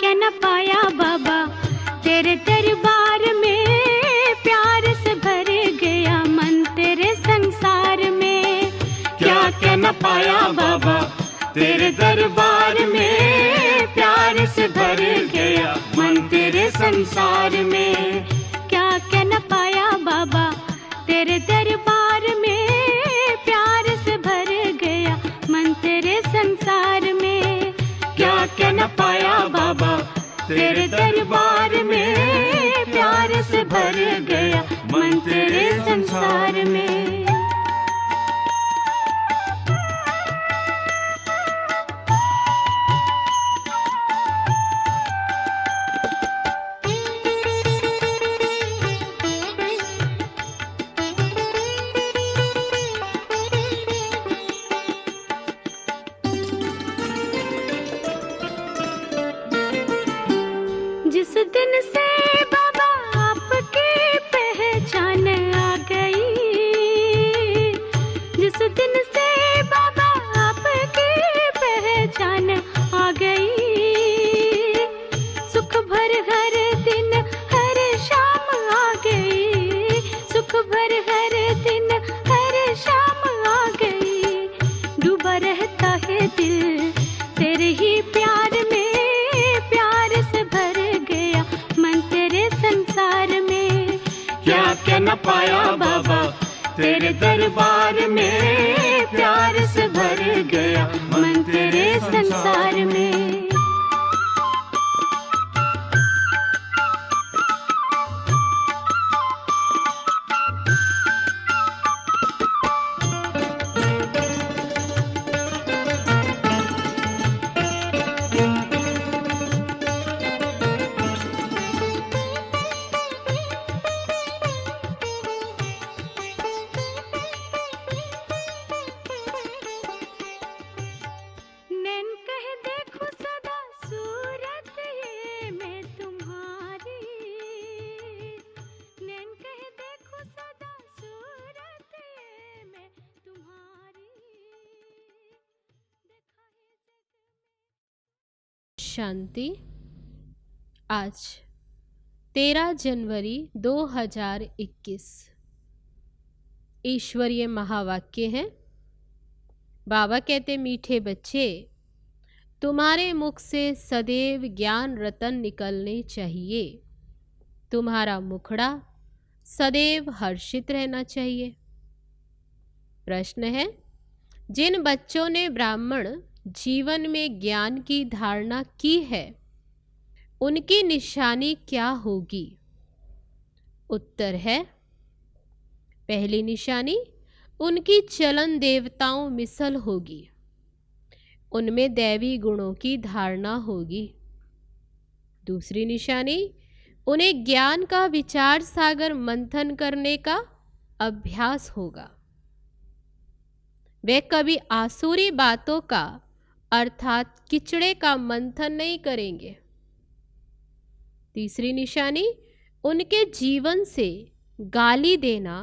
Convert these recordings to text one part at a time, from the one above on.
क्या न पाया बाबा तेरे दरबार में, प्यार से भर गया मन तेरे संसार में। क्या क्या न पाया बाबा तेरे दरबार में, प्यार से भर गया मन तेरे संसार में। क्या क्या न पाया बाबा तेरे दरबार में, प्यार से भर गया मन तेरे संसार में। क्या क्या न पाया बाबा तेरे दरबार में, प्यार से भर गया मन तेरे संसार में। जिस दिन से बाबा आपकी पहचान आ गई, जिस दिन से बाबा आपकी पहचान आ गई, सुख भर हर दिन हर शाम आ गई, सुख भर हर दिन हर शाम आ गई। डूबा रहता है दिल तेरे ही प्यार में, प्यार से भर गया मन तेरे संसार में। क्या क्या न पाया बाबा तेरे दरबार में, प्यार से भर गया मन तेरे संसार में। नैन कह देखो सदा सूरत ये मैं तुम्हारी, नैन कह देखो सदा सूरत ये मैं तुम्हारी। शांति। आज 13 जनवरी 2021 ईश्वरीय महावाक्य है। बाबा कहते, मीठे बच्चे, तुम्हारे मुख से सदैव ज्ञान रतन निकलने चाहिए। तुम्हारा मुखड़ा सदैव हर्षित रहना चाहिए। प्रश्न है, जिन बच्चों ने ब्राह्मण जीवन में ज्ञान की धारणा की है, उनकी निशानी क्या होगी? उत्तर है, पहली निशानी उनकी चलन देवताओं मिसल होगी, उनमें दैवी गुणों की धारणा होगी। दूसरी निशानी, उन्हें ज्ञान का विचार सागर मंथन करने का अभ्यास होगा। वे कभी आसुरी बातों का अर्थात किचड़े का मंथन नहीं करेंगे। तीसरी निशानी, उनके जीवन से गाली देना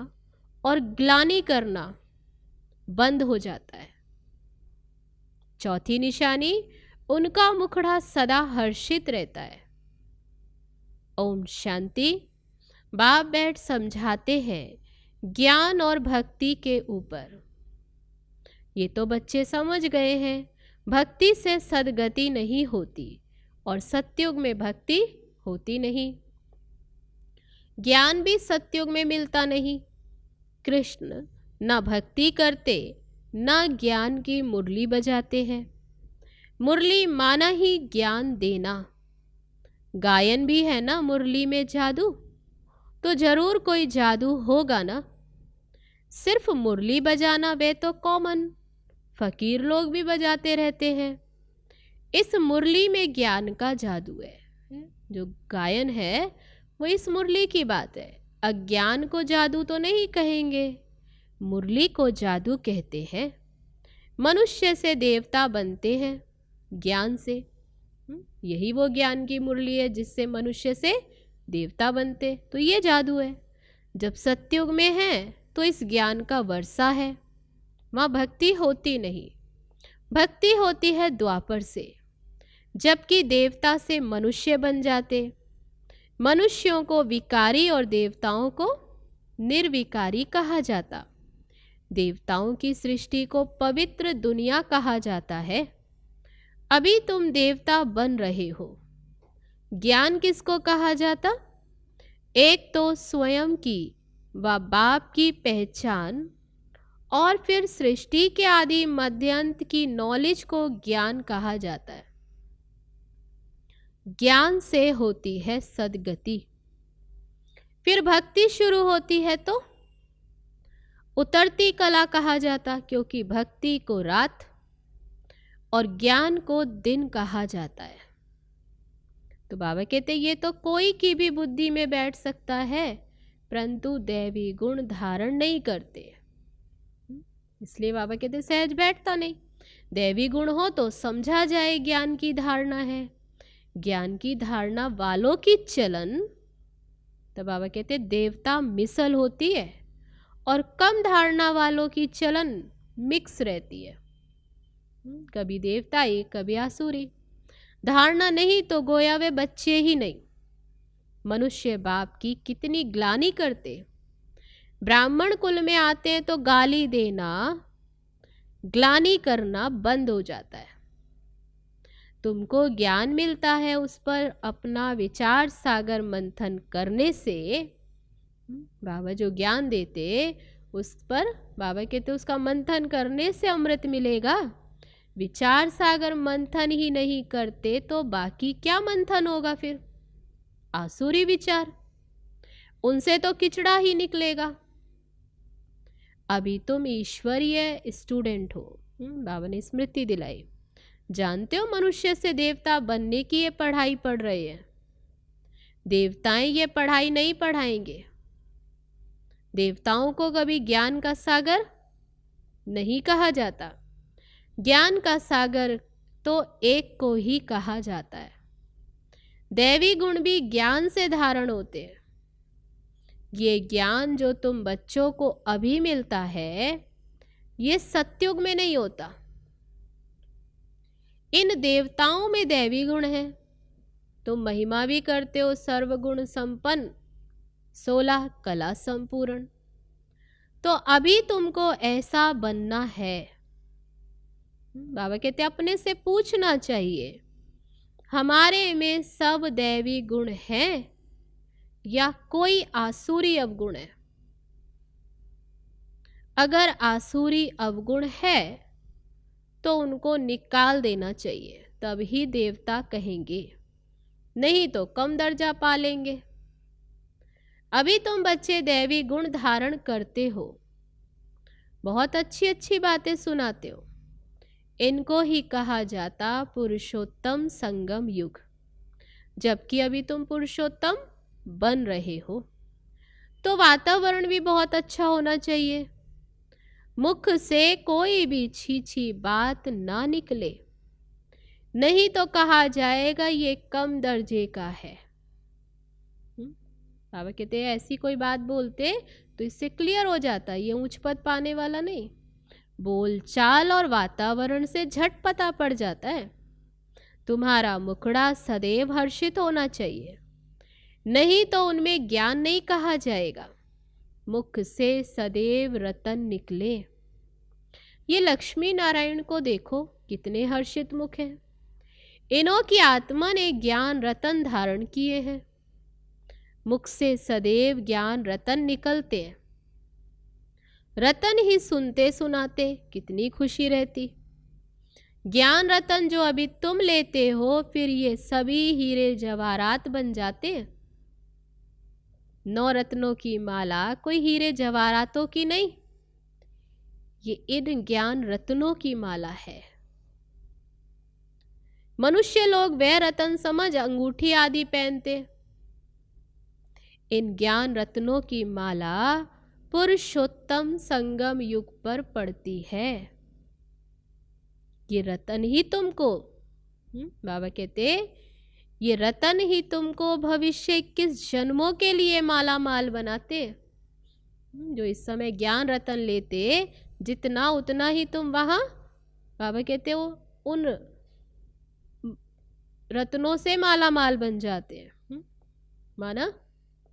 और ग्लानि करना बंद हो जाता है। चौथी निशानी, उनका मुखड़ा सदा हर्षित रहता है। ओम शांति। बाप बैठ समझाते हैं ज्ञान और भक्ति के ऊपर। ये तो बच्चे समझ गए हैं, भक्ति से सद्गति नहीं होती और सत्युग में भक्ति होती नहीं। ज्ञान भी सत्युग में मिलता नहीं। कृष्ण न भक्ति करते न ज्ञान की मुरली बजाते हैं। मुरली माना ही ज्ञान देना। गायन भी है ना मुरली में जादू, तो जरूर कोई जादू होगा ना। सिर्फ मुरली बजाना वे तो कॉमन फकीर लोग भी बजाते रहते हैं। इस मुरली में ज्ञान का जादू है। जो गायन है वो इस मुरली की बात है। अज्ञान को जादू तो नहीं कहेंगे, मुरली को जादू कहते हैं। मनुष्य से देवता बनते हैं ज्ञान से। यही वो ज्ञान की मुरली है जिससे मनुष्य से देवता बनते, तो ये जादू है। जब सत्युग में है तो इस ज्ञान का वर्षा है। वहाँ भक्ति होती नहीं, भक्ति होती है द्वापर से। जबकि देवता से मनुष्य बन जाते। मनुष्यों को विकारी और देवताओं को निर्विकारी कहा जाता। देवताओं की सृष्टि को पवित्र दुनिया कहा जाता है। अभी तुम देवता बन रहे हो। ज्ञान किसको कहा जाता? एक तो स्वयं की व बाप की पहचान और फिर सृष्टि के आदि मध्यांत की नॉलेज को ज्ञान कहा जाता है। ज्ञान से होती है सद्गति। फिर भक्ति शुरू होती है तो उतरती कला कहा जाता, क्योंकि भक्ति को रात और ज्ञान को दिन कहा जाता है। तो बाबा कहते ये तो कोई की भी बुद्धि में बैठ सकता है, परंतु दैवी गुण धारण नहीं करते। इसलिए बाबा कहते सहज बैठता नहीं। दैवी गुण हो तो समझा जाए ज्ञान की धारणा है। ज्ञान की धारणा वालों की चलन, तो बाबा कहते देवता मिसल होती है और कम धारणा वालों की चलन मिक्स रहती है। कभी देवताई कभी आसुरी। धारणा नहीं तो गोया वे बच्चे ही नहीं। मनुष्य बाप की कितनी ग्लानि करते। ब्राह्मण कुल में आते हैं तो गाली देना, ग्लानि करना बंद हो जाता है। तुमको ज्ञान मिलता है, उस पर अपना विचार सागर मंथन करने से बाबा जो ज्ञान देते उस पर बाबा कहते उसका मंथन करने से अमृत मिलेगा। विचार सागर मंथन ही नहीं करते तो बाकी क्या मंथन होगा? फिर आसुरी विचार, उनसे तो किचड़ा ही निकलेगा। अभी तुम ईश्वरीय स्टूडेंट हो। बाबा ने स्मृति दिलाई। जानते हो मनुष्य से देवता बनने की ये पढ़ाई पढ़ रहे हैं। देवताएं ये पढ़ाई नहीं पढ़ाएंगे। देवताओं को कभी ज्ञान का सागर नहीं कहा जाता। ज्ञान का सागर तो एक को ही कहा जाता है। दैवी गुण भी ज्ञान से धारण होते हैं। ये ज्ञान जो तुम बच्चों को अभी मिलता है, ये सतयुग में नहीं होता। इन देवताओं में दैवी गुण है। तुम महिमा भी करते हो सर्वगुण संपन्न, 16 कला संपूर्ण। तो अभी तुमको ऐसा बनना है। बाबा कहते अपने से पूछना चाहिए, हमारे में सब दैवी गुण हैं या कोई आसुरी अवगुण है? अगर आसुरी अवगुण है तो उनको निकाल देना चाहिए, तभी देवता कहेंगे, नहीं तो कम दर्जा पालेंगे। अभी तुम बच्चे दैवी गुण धारण करते हो, बहुत अच्छी अच्छी बातें सुनाते हो। इनको ही कहा जाता पुरुषोत्तम संगम युग। जबकि अभी तुम पुरुषोत्तम बन रहे हो, तो वातावरण भी बहुत अच्छा होना चाहिए। मुख से कोई भी छीछी बात ना निकले, नहीं तो कहा जाएगा ये कम दर्जे का है। बाबा कहते हैं ऐसी कोई बात बोलते तो इससे क्लियर हो जाता ये ऊंच पद पाने वाला नहीं। बोलचाल और वातावरण से झट पता पड़ जाता है। तुम्हारा मुखड़ा सदैव हर्षित होना चाहिए, नहीं तो उनमें ज्ञान नहीं कहा जाएगा। मुख से सदैव रतन निकले। ये लक्ष्मी नारायण को देखो, कितने हर्षित मुख हैं। इन्हों की आत्मा ने ज्ञान रतन धारण किए हैं। मुख से सदैव ज्ञान रतन निकलते हैं। रतन ही सुनते सुनाते कितनी खुशी रहती। ज्ञान रतन जो अभी तुम लेते हो, फिर ये सभी हीरे जवाहरात बन जाते हैं। 9 रत्नों की माला कोई हीरे जवाहरातों की नहीं, ये इन ज्ञान रत्नों की माला है। मनुष्य लोग वह रतन समझ अंगूठी आदि पहनते। इन ज्ञान रत्नों की माला पुरुषोत्तम संगम युग पर पड़ती है। ये रतन ही तुमको बाबा कहते ये रतन ही तुमको भविष्य 21 जन्मों के लिए माला माल बनाते। जो इस समय ज्ञान रतन लेते जितना उतना ही तुम वहां बाबा कहते हो उन रत्नों से माला माल बन जाते हैं, माना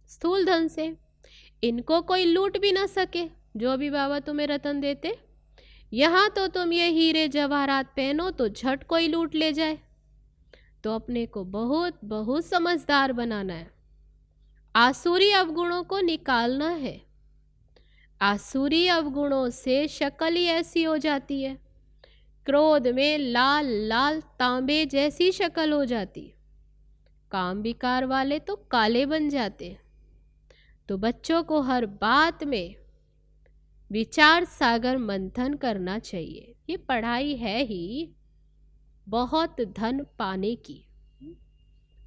स्थूल धन से। इनको कोई लूट भी ना सके, जो भी बाबा तुम्हें रतन देते। यहाँ तो तुम ये हीरे जवाहरात पहनो तो झट कोई लूट ले जाए। तो अपने को बहुत बहुत समझदार बनाना है, आसुरी अवगुणों को निकालना है। आसुरी अवगुणों से शक्ल ही ऐसी हो जाती है, क्रोध में लाल लाल तांबे जैसी शक्ल हो जाती। काम विकार वाले तो काले बन जाते। तो बच्चों को हर बात में विचार सागर मंथन करना चाहिए। ये पढ़ाई है ही बहुत धन पाने की,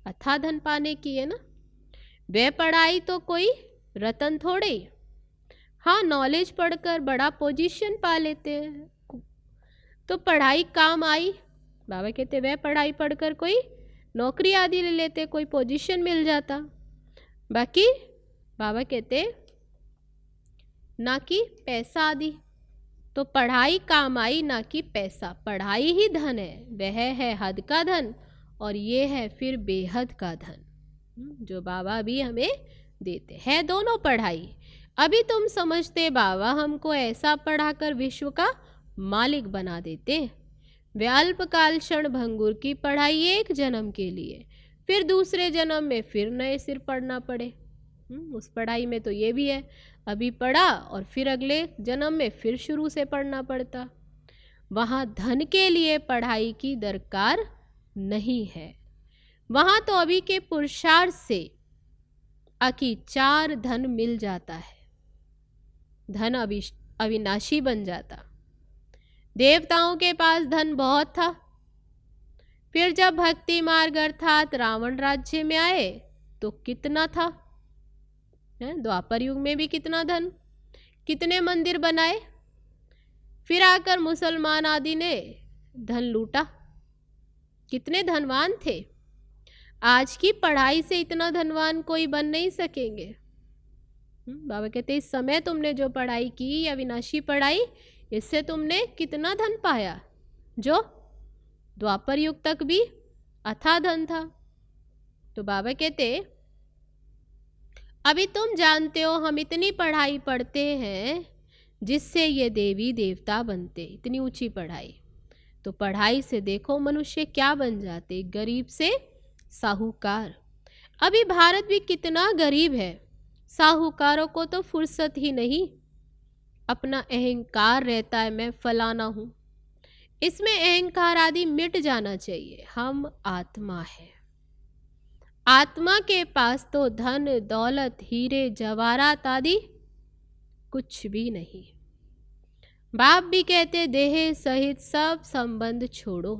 अथाह धन पाने की है ना। वे पढ़ाई तो कोई रतन थोड़े ही। हाँ, नॉलेज पढ़कर बड़ा पोजीशन पा लेते हैं तो पढ़ाई काम आई। बाबा कहते वह पढ़ाई पढ़कर कोई नौकरी आदि ले लेते, कोई पोजीशन मिल जाता। बाकी बाबा कहते ना कि पैसा आदि। तो पढ़ाई काम आई, ना कि पैसा। पढ़ाई ही धन है, वह है हद का धन और ये है फिर बेहद का धन, जो बाबा भी हमें देते हैं। दोनों पढ़ाई। अभी तुम समझते बाबा हमको ऐसा पढ़ाकर विश्व का मालिक बना देते। वे अल्पकाल क्षण भंगुर की पढ़ाई एक जन्म के लिए, फिर दूसरे जन्म में फिर नए सिर पढ़ना पड़े। उस पढ़ाई में तो ये भी है, अभी पढ़ा और फिर अगले जन्म में फिर शुरू से पढ़ना पड़ता। वहाँ धन के लिए पढ़ाई की दरकार नहीं है। वहाँ तो अभी के पुरुषार्थ से अकी 4 धन मिल जाता है। धन अविनाशी बन जाता। देवताओं के पास धन बहुत था, फिर जब भक्ति मार्ग अर्थात रावण राज्य में आए तो कितना था। द्वापर युग में भी कितना धन, कितने मंदिर बनाए। फिर आकर मुसलमान आदि ने धन लूटा, कितने धनवान थे। आज की पढ़ाई से इतना धनवान कोई बन नहीं सकेंगे। बाबा कहते इस समय तुमने जो पढ़ाई की या विनाशी पढ़ाई, इससे तुमने कितना धन पाया, जो द्वापर युग तक भी अथाह धन था। तो बाबा कहते अभी तुम जानते हो हम इतनी पढ़ाई पढ़ते हैं जिससे ये देवी देवता बनते, इतनी ऊंची पढ़ाई। तो पढ़ाई से देखो मनुष्य क्या बन जाते, गरीब से साहूकार। अभी भारत भी कितना गरीब है, साहूकारों को तो फुर्सत ही नहीं। अपना अहंकार रहता है, मैं फलाना हूँ। इसमें अहंकार आदि मिट जाना चाहिए। हम आत्मा है, आत्मा के पास तो धन दौलत हीरे जवाहरात आदि कुछ भी नहीं। बाप भी कहते देह सहित सब संबंध छोड़ो।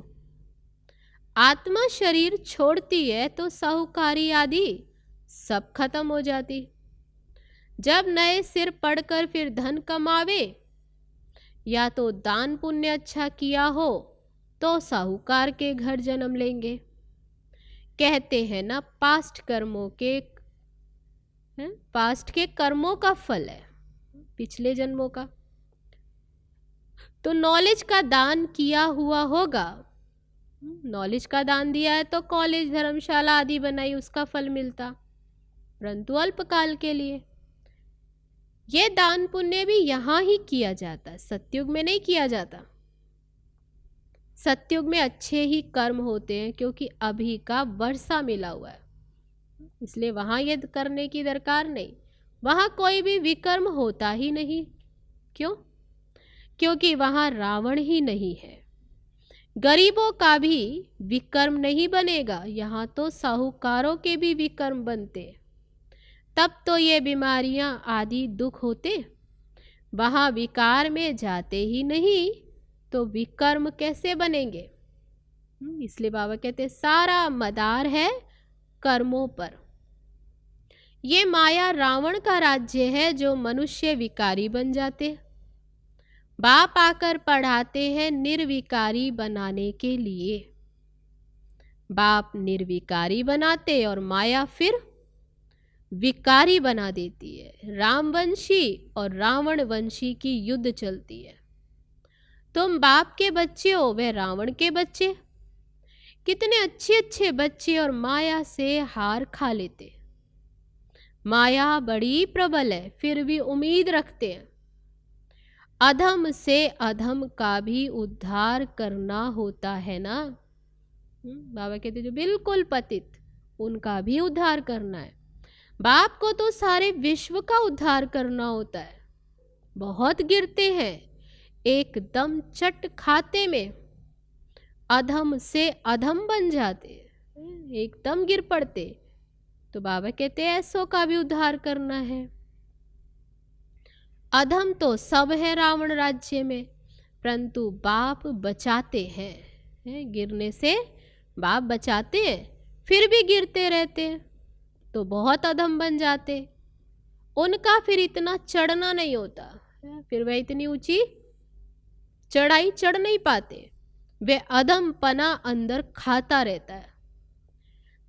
आत्मा शरीर छोड़ती है तो साहूकारी आदि सब खत्म हो जाती। जब नए सिर पढ़कर फिर धन कमावे, या तो दान पुण्य अच्छा किया हो तो साहूकार के घर जन्म लेंगे। कहते हैं ना पास्ट के कर्मों का फल है, पिछले जन्मों का। तो नॉलेज का दान किया हुआ होगा, नॉलेज का दान दिया है तो कॉलेज धर्मशाला आदि बनाई, उसका फल मिलता, परंतु अल्पकाल के लिए। ये दान पुण्य भी यहाँ ही किया जाता, सतयुग में नहीं किया जाता। सतयुग में अच्छे ही कर्म होते हैं, क्योंकि अभी का वर्षा मिला हुआ है, इसलिए वहाँ ये करने की दरकार नहीं। वहाँ कोई भी विकर्म होता ही नहीं। क्यों? क्योंकि वहाँ रावण ही नहीं है। गरीबों का भी विकर्म नहीं बनेगा, यहाँ तो साहूकारों के भी विकर्म बनते। तब तो ये बीमारियां आदि दुख होते। वहाँ विकार में जाते ही नहीं तो विकर्म कैसे बनेंगे। इसलिए बाबा कहते सारा मदार है कर्मों पर। ये माया रावण का राज्य है, जो मनुष्य विकारी बन जाते। बाप आकर पढ़ाते हैं निर्विकारी बनाने के लिए। बाप निर्विकारी बनाते और माया फिर विकारी बना देती है। रामवंशी और रावण वंशी की युद्ध चलती है। तुम बाप के बच्चे हो, वह रावण के बच्चे। कितने अच्छे अच्छे बच्चे और माया से हार खा लेते। माया बड़ी प्रबल है, फिर भी उम्मीद रखते हैं। अधम से अधम का भी उद्धार करना होता है ना। बाबा कहते जो बिल्कुल पतित, उनका भी उद्धार करना है। बाप को तो सारे विश्व का उद्धार करना होता है। बहुत गिरते हैं, एकदम चट खाते में अधम से अधम बन जाते, एकदम गिर पड़ते। तो बाबा कहते हैं ऐसों का भी उद्धार करना है। अधम तो सब है रावण राज्य में, परंतु बाप बचाते हैं। गिरने से बाप बचाते हैं, फिर भी गिरते रहते हैं तो बहुत अधम बन जाते। उनका फिर इतना चढ़ना नहीं होता, फिर वह इतनी ऊंची चढ़ाई चढ़ नहीं पाते। वे अधम पना अंदर खाता रहता है।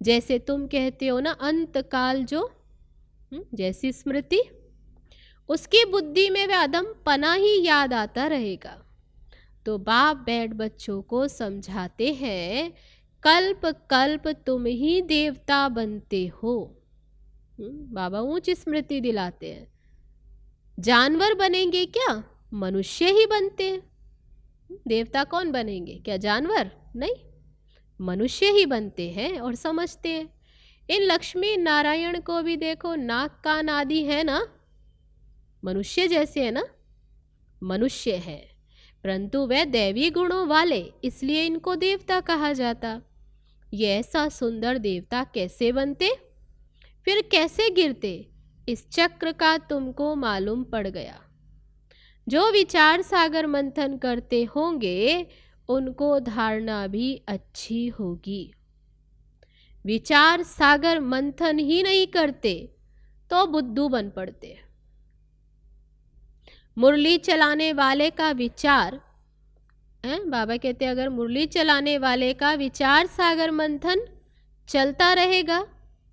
जैसे तुम कहते हो ना अंत काल जो जैसी स्मृति, उसकी बुद्धि में वह अधम पना ही याद आता रहेगा। तो बाप बैठ बच्चों को समझाते हैं, कल्प कल्प तुम ही देवता बनते हो। बाबा ऊंची स्मृति दिलाते हैं। जानवर बनेंगे क्या, मनुष्य ही बनते हैं। देवता कौन बनेंगे, क्या जानवर? नहीं, मनुष्य ही बनते हैं और समझते हैं। इन लक्ष्मी नारायण को भी देखो, नाक कान आदि है ना, मनुष्य जैसे है ना, मनुष्य है, परंतु वे दैवी गुणों वाले, इसलिए इनको देवता कहा जाता। ये ऐसा सुंदर देवता कैसे बनते, फिर कैसे गिरते, इस चक्र का तुमको मालूम पड़ गया। जो विचार सागर मंथन करते होंगे उनको धारणा भी अच्छी होगी। विचार सागर मंथन ही नहीं करते तो बुद्धू बन पड़ते। मुरली चलाने वाले का विचार बाबा कहते हैं अगर मुरली चलाने वाले का विचार सागर मंथन चलता रहेगा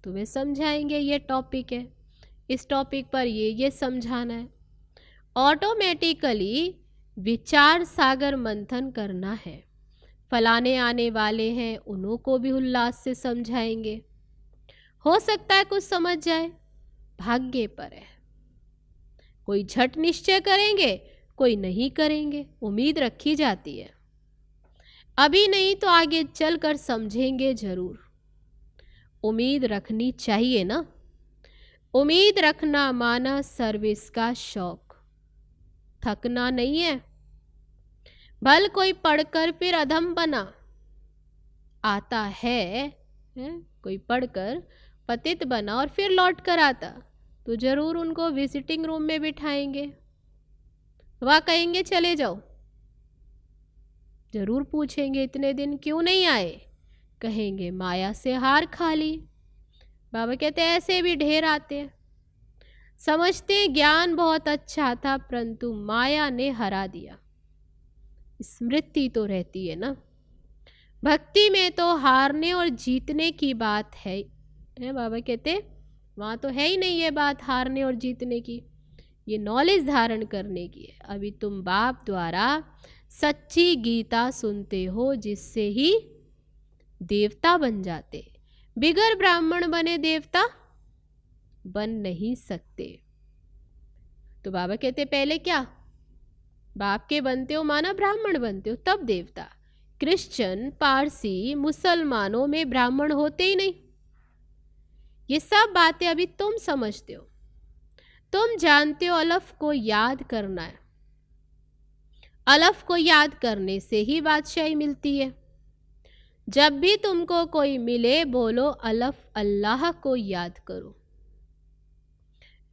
तो वे समझाएंगे ये टॉपिक है, इस टॉपिक पर ये समझाना है। ऑटोमेटिकली विचार सागर मंथन करना है। फलाने आने वाले हैं, उन्हों को भी उल्लास से समझाएंगे। हो सकता है कुछ समझ जाए, भाग्य पर है। कोई झट निश्चय करेंगे, कोई नहीं करेंगे, उम्मीद रखी जाती है। अभी नहीं तो आगे चलकर समझेंगे जरूर। उम्मीद रखनी चाहिए ना। उम्मीद रखना माना सर्विस का शौक, थकना नहीं है। भल कोई पढ़कर फिर अधम बना आता है, कोई पढ़कर पतित बना और फिर लौट कर आता तो जरूर उनको विजिटिंग रूम में बिठाएंगे। वह कहेंगे चले जाओ, जरूर पूछेंगे इतने दिन क्यों नहीं आए, कहेंगे माया से हार खा ली। बाबा कहते हैं ऐसे भी ढेर आते हैं, समझते ज्ञान बहुत अच्छा था परंतु माया ने हरा दिया। स्मृति तो रहती है ना। भक्ति में तो हारने और जीतने की बात है बाबा कहते वहाँ तो है ही नहीं ये बात हारने और जीतने की, ये नॉलेज धारण करने की है। अभी तुम बाप द्वारा सच्ची गीता सुनते हो जिससे ही देवता बन जाते। बिगर ब्राह्मण बने देवता बन नहीं सकते। तो बाबा कहते पहले क्या बाप के बनते हो माना ब्राह्मण बनते हो तब देवता। क्रिश्चियन पारसी मुसलमानों में ब्राह्मण होते ही नहीं। ये सब बातें अभी तुम समझते हो, तुम जानते हो अलफ को याद करना है। अलफ को याद करने से ही बादशाही मिलती है। जब भी तुमको कोई मिले बोलो अलफ अल्लाह को याद करो।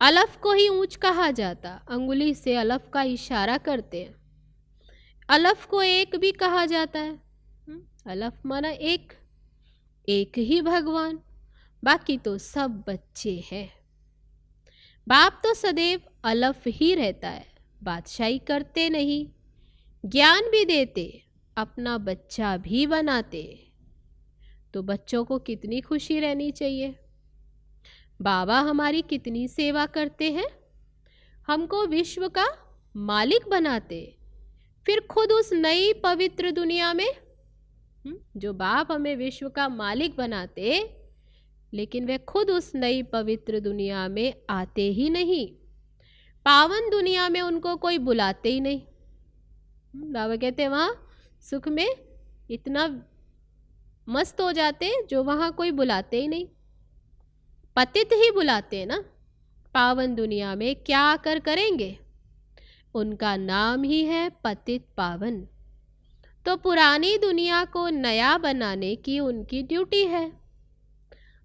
अलफ को ही ऊंच कहा जाता, अंगुली से अलफ का इशारा करते हैं। अलफ को एक भी कहा जाता है। अलफ माना एक, एक ही भगवान, बाकी तो सब बच्चे हैं। बाप तो सदैव अलफ ही रहता है, बादशाही करते नहीं, ज्ञान भी देते, अपना बच्चा भी बनाते। तो बच्चों को कितनी खुशी रहनी चाहिए। बाबा हमारी कितनी सेवा करते हैं, हमको विश्व का मालिक बनाते, फिर खुद उस नई पवित्र दुनिया में जो बाप हमें विश्व का मालिक बनाते, लेकिन वे खुद उस नई पवित्र दुनिया में आते ही नहीं, पावन दुनिया में उनको कोई बुलाते ही नहीं। बाबा कहते हैं वहाँ सुख में इतना मस्त हो जाते जो वहाँ कोई बुलाते ही नहीं, पतित ही बुलाते हैं ना। पावन दुनिया में क्या आकर करेंगे? उनका नाम ही है पतित पावन। तो पुरानी दुनिया को नया बनाने की उनकी ड्यूटी है।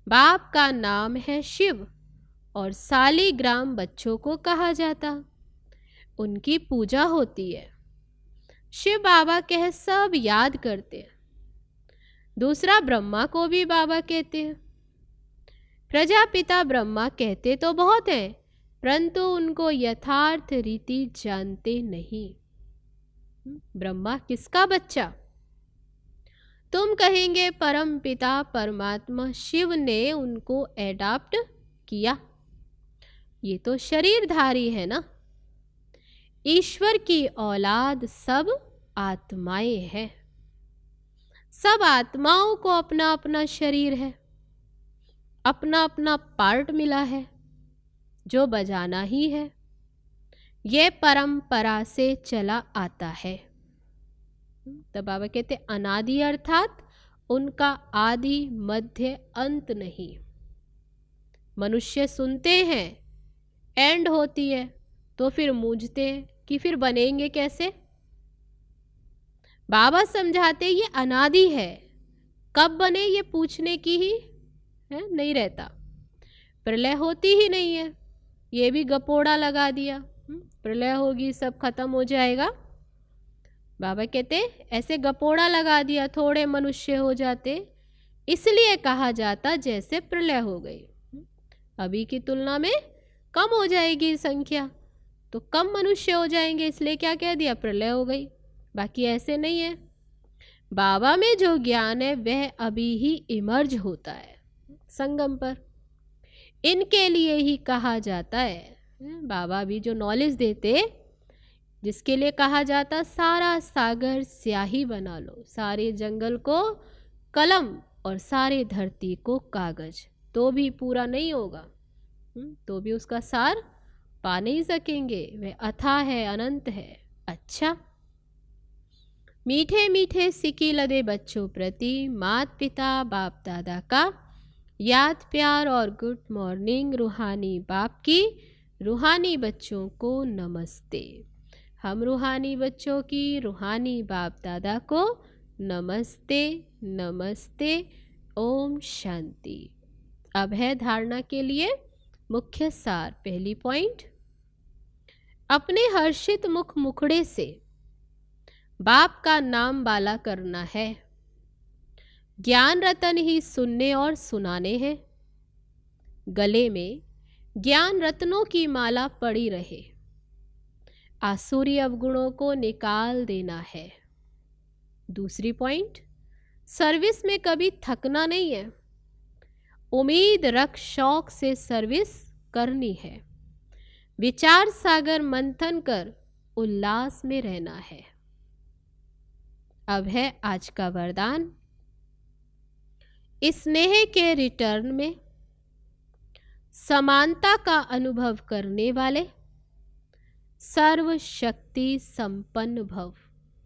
बाप का नाम है शिव और सालीग्राम बच्चों को कहा जाता, उनकी पूजा होती है। शिव बाबा कह सब याद करते हैं। दूसरा ब्रह्मा को भी बाबा कहते हैं। प्रजापिता ब्रह्मा कहते तो बहुत हैं, परंतु उनको यथार्थ रीति जानते नहीं। ब्रह्मा किसका बच्चा? तुम कहेंगे परम पिता परमात्मा शिव ने उनको एडॉप्ट किया। ये तो शरीरधारी है ना। ईश्वर की औलाद सब आत्माएं हैं। सब आत्माओं को अपना अपना शरीर है, अपना अपना पार्ट मिला है जो बजाना ही है। ये परंपरा से चला आता है। तो बाबा कहते अनादि अर्थात उनका आदि मध्य अंत नहीं। मनुष्य सुनते हैं एंड होती है तो फिर मूझते हैं कि फिर बनेंगे कैसे। बाबा समझाते ये अनादि है, कब बने ये पूछने की ही है नहीं रहता। प्रलय होती ही नहीं है, ये भी गपोड़ा लगा दिया, प्रलय होगी सब खत्म हो जाएगा। बाबा कहते ऐसे गपोड़ा लगा दिया, थोड़े मनुष्य हो जाते, इसलिए कहा जाता जैसे प्रलय हो गई। अभी की तुलना में कम हो जाएगी संख्या, तो कम मनुष्य हो जाएंगे, इसलिए क्या कह दिया प्रलय हो गई। बाकी ऐसे नहीं है। बाबा में जो ज्ञान है वह अभी ही इमर्ज होता है संगम पर। इनके लिए ही कहा जाता है, बाबा भी जो नॉलेज देते, जिसके लिए कहा जाता सारा सागर स्याही बना लो, सारे जंगल को कलम और सारे धरती को कागज, तो भी पूरा नहीं होगा, तो भी उसका सार पा नहीं सकेंगे। वह अथाह है, अनंत है। अच्छा, मीठे मीठे सिकी लदे बच्चों प्रति माता पिता बाप दादा का याद प्यार और गुड मॉर्निंग। रूहानी बाप की रूहानी बच्चों को नमस्ते। हम रूहानी बच्चों की रूहानी बाप दादा को नमस्ते नमस्ते। ओम शांति। अब है धारणा के लिए मुख्य सार। पहली पॉइंट, अपने हर्षित मुख मुखड़े से बाप का नाम बाला करना है। ज्ञान रतन ही सुनने और सुनाने हैं। गले में ज्ञान रत्नों की माला पड़ी रहे। आसुरी अवगुणों को निकाल देना है। दूसरी पॉइंट, सर्विस में कभी थकना नहीं है। उम्मीद रख शौक से सर्विस करनी है। विचार सागर मंथन कर उल्लास में रहना है। अब है आज का वरदान। स्नेह के रिटर्न में समानता का अनुभव करने वाले सर्व शक्ति संपन्न भव।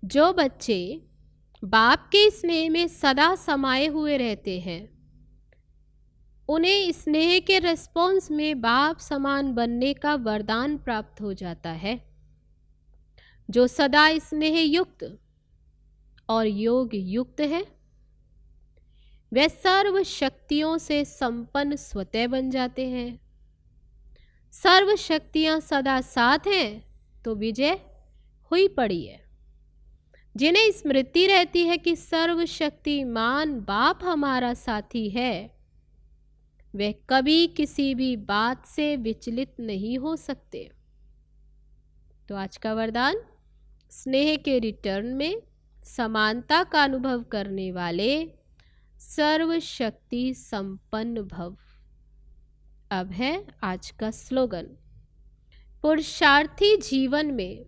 जो बच्चे बाप के स्नेह में सदा समाये हुए रहते हैं, उन्हें स्नेह के रिस्पॉन्स में बाप समान बनने का वरदान प्राप्त हो जाता है। जो सदा स्नेह युक्त और योग युक्त है, वे सर्व शक्तियों से संपन्न स्वतः बन जाते हैं। सर्व शक्तियां सदा साथ हैं तो विजय हुई पड़ी है। जिन्हें स्मृति रहती है कि सर्वशक्तिमान बाप हमारा साथी है, वे कभी किसी भी बात से विचलित नहीं हो सकते। तो आज का वरदान, स्नेह के रिटर्न में समानता का अनुभव करने वाले सर्वशक्ति संपन्न भव। अब है आज का स्लोगन। पुरुषार्थी जीवन में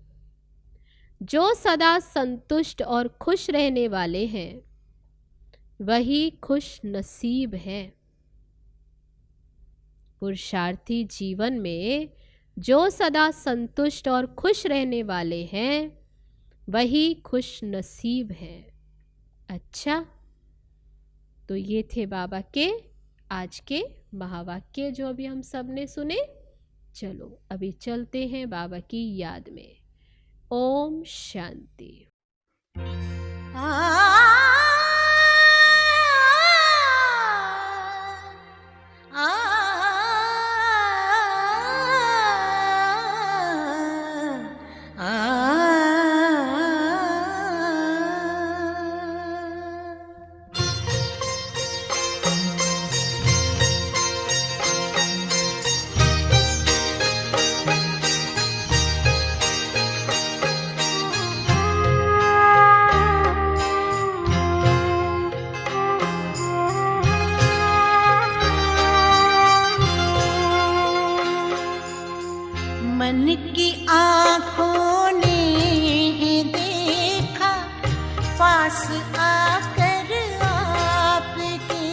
जो सदा संतुष्ट और खुश रहने वाले हैं, वही खुश नसीब है। पुरुषार्थी जीवन में जो सदा संतुष्ट और खुश रहने वाले हैं वही खुश नसीब हैं। अच्छा, तो ये थे बाबा के आज के महावाक्य जो अभी हम सब ने सुने। चलो अभी चलते हैं बाबा की याद में। ओम शांति। मन की आँखों ने देखा पास आकर आपके,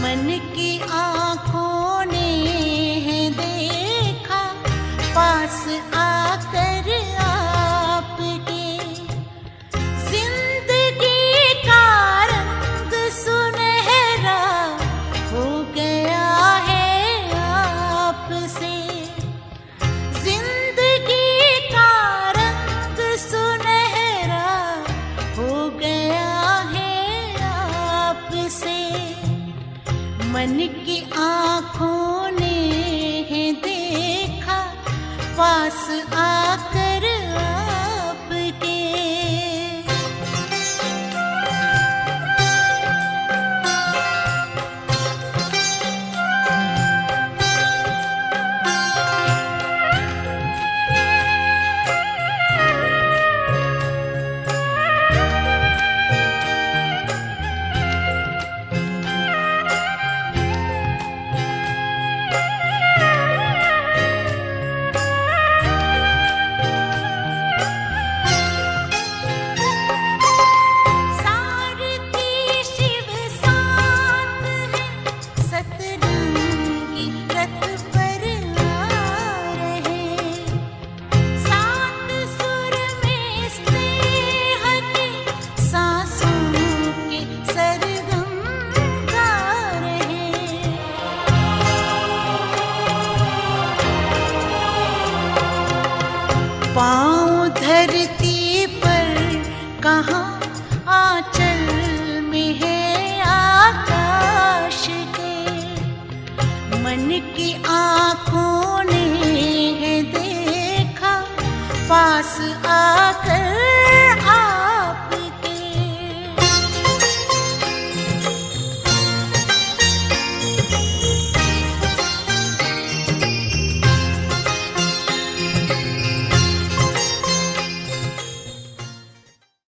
मन की आँखों ने देखा पास आकर आपके, जिंदगी का रंग सुनहरा हो गया है आपसे, मन की आँखों ने देखा पास आकर आपके। पाँव धरती पर कहाँ आंचल में है आकाश के, मन की आँखों ने देखा पास आकर